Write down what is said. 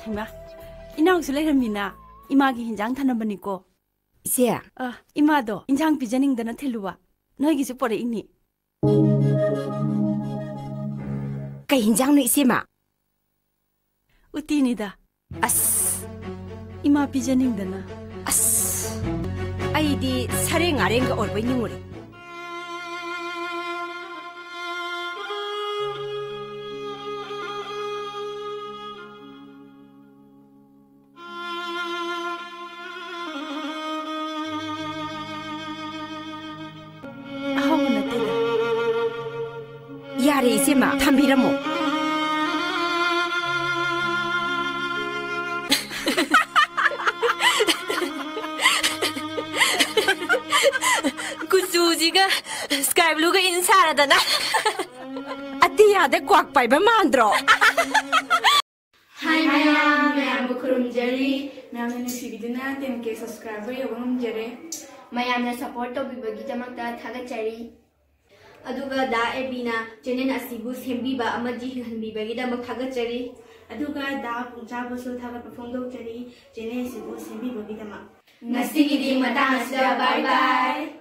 ima inang su leramina imagi hinjang thanambaniko ise imado injang pijaning dana theluwa noigi su pore ini kay hinjang no ise ma utini da ima pijaning dana aidi sareng areng ga orbai ninguri yare ise ma thambiramo kusujiga sky blue ga insara dana atiya de kwak pai ba mandro Hi mayam bukurum jari mayam na sibiduna 10k subscriber yawam jare mayam na support to bibagi jamakta thaga chari aduga da ebina channel asibu sembiba amaji hanbibagi da thaga chari aduga da pungcha busu thaga perform jari channel asibu sembiba bidama ngasi gi di mata hasda bye bye